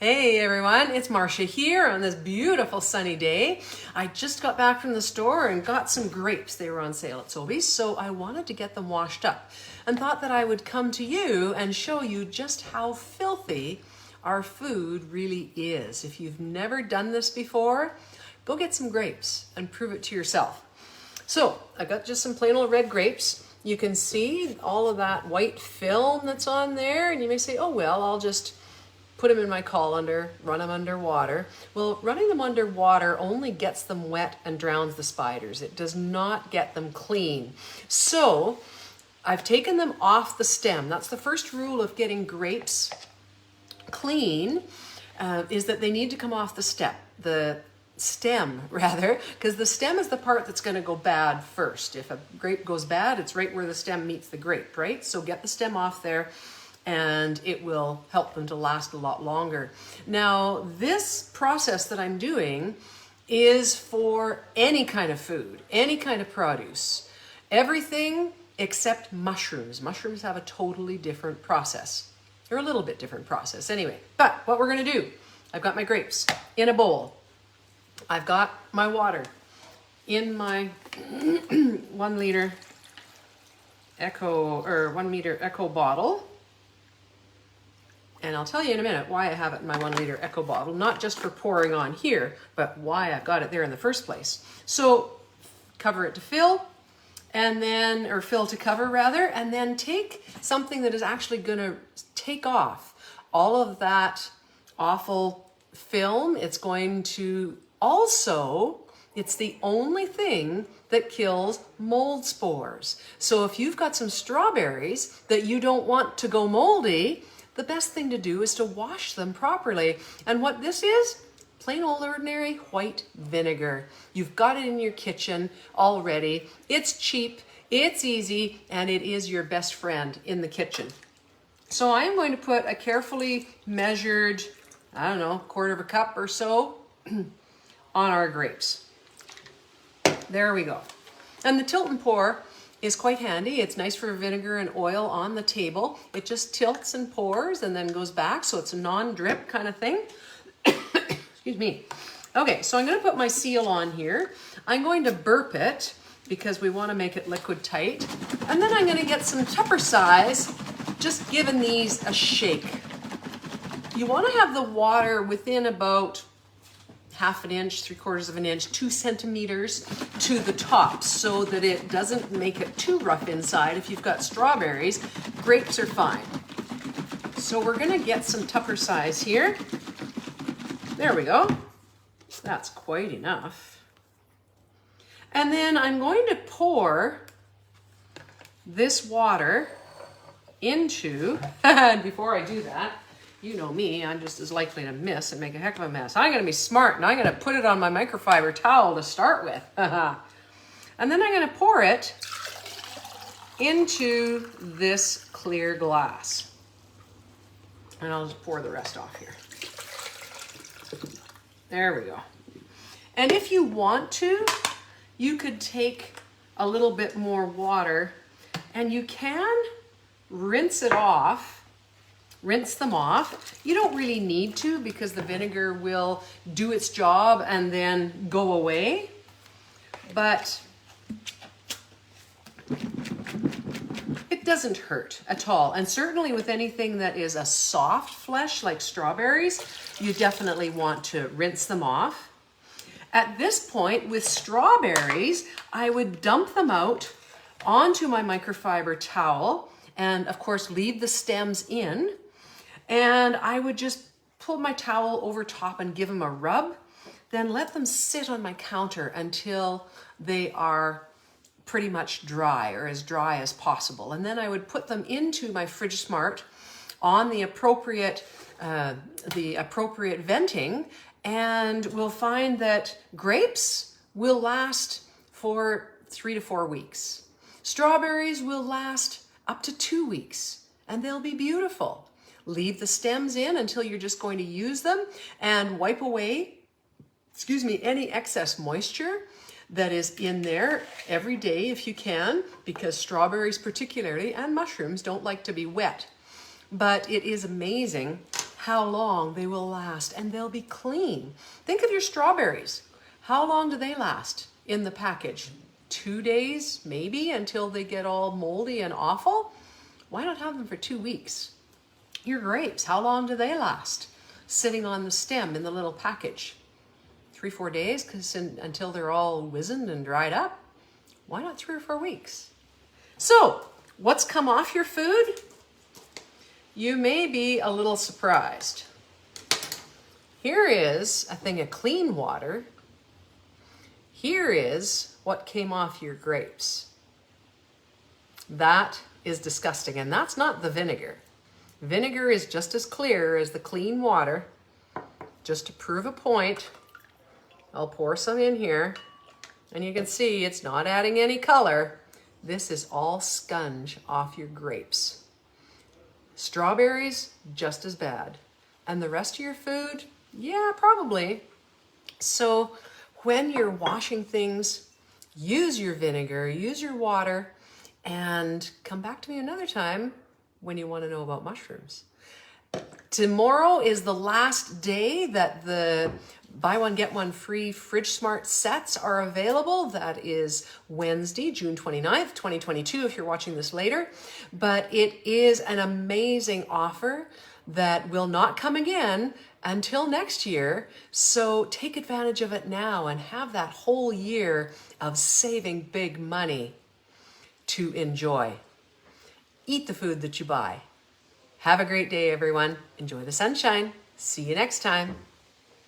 Hey everyone, it's Marcia here on this beautiful sunny day. I just got back from the store and got some grapes. They were on sale at Sobeys, so I wanted to get them washed up and thought that I would come to you and show you just how filthy our food really is. If you've never done this before, go get some grapes and prove it to yourself. So I got just some plain old red grapes. You can see all of that white film that's on there, and you may say, oh well, I'll just put them in my colander, run them under water. Well, running them under water only gets them wet and drowns the spiders. It does not get them clean. So I've taken them off the stem. That's the first rule of getting grapes clean, is that they need to come off the stem, because the stem is the part that's going to go bad first. If a grape goes bad, it's right where the stem meets the grape, right? So get the stem off there, and it will help them to last a lot longer. Now, this process that I'm doing is for any kind of food, any kind of produce, everything except mushrooms. Mushrooms have a totally different process, or a little bit different process anyway. But what we're gonna do, I've got my grapes in a bowl. I've got my water in my 1 liter Echo bottle. And I'll tell you in a minute why I have it in my 1 liter Echo bottle, not just for pouring on here, but why I got it there in the first place. So cover it to fill, and then, or fill to cover rather, and then take something that is actually gonna take off all of that awful film. It's going to also, it's the only thing that kills mold spores. So if you've got some strawberries that you don't want to go moldy, the best thing to do is to wash them properly. And what this is, plain old ordinary white vinegar. You've got it in your kitchen already. It's cheap, it's easy, and it is your best friend in the kitchen. So I'm going to put a carefully measured, I don't know, 1/4 cup or so on our grapes. There we go. And the tilt and pour is quite handy. It's nice for vinegar and oil on the table. It just tilts and pours and then goes back, so it's a non-drip kind of thing. Excuse me. Okay, so I'm going to put my seal on here. I'm going to burp it because we want to make it liquid tight. And then I'm going to get some Tupper size, just giving these a shake. You want to have the water within about 1/2 inch, 3/4 of an inch, 2 centimeters to the top so that it doesn't make it too rough inside. If you've got strawberries, grapes are fine. So we're gonna get some Tupper size here. There we go. That's quite enough. And then I'm going to pour this water into, and before I do that, you know me, I'm just as likely to miss and make a heck of a mess. I'm gonna be smart and I'm gonna put it on my microfiber towel to start with. And then I'm gonna pour it into this clear glass. And I'll just pour the rest off here. There we go. And if you want to, you could take a little bit more water and you can rinse them off. You don't really need to because the vinegar will do its job and then go away. But it doesn't hurt at all. And certainly with anything that is a soft flesh like strawberries, you definitely want to rinse them off. At this point with strawberries, I would dump them out onto my microfiber towel and of course leave the stems in. And I would just pull my towel over top and give them a rub, then let them sit on my counter until they are pretty much dry, or as dry as possible. And then I would put them into my Fridge Smart on the appropriate venting, and we'll find that grapes will last for 3 to 4 weeks. Strawberries will last up to 2 weeks, and they'll be beautiful. Leave the stems in until you're just going to use them and wipe away, any excess moisture that is in there every day if you can, because strawberries particularly and mushrooms don't like to be wet. But it is amazing how long they will last, and they'll be clean. Think of your strawberries. How long do they last in the package? 2 days, maybe, until they get all moldy and awful? Why not have them for 2 weeks? Your grapes, how long do they last? Sitting on the stem in the little package. 3-4 days, until they're all wizened and dried up? Why not 3 or 4 weeks? So, what's come off your food? You may be a little surprised. Here is a thing of clean water. Here is what came off your grapes. That is disgusting, and that's not the vinegar. Vinegar is just as clear as the clean water. Just to prove a point, I'll pour some in here, and you can see it's not adding any color. This is all scunge off your grapes. Strawberries, just as bad. And the rest of your food, yeah, probably. So when you're washing things, use your vinegar, use your water, and come back to me another time when you want to know about mushrooms. Tomorrow is the last day that the buy one, get one free Fridge Smart sets are available. That is Wednesday, June 29th, 2022, if you're watching this later. But it is an amazing offer that will not come again until next year. So take advantage of it now and have that whole year of saving big money to enjoy. Eat the food that you buy. Have a great day, everyone. Enjoy the sunshine. See you next time.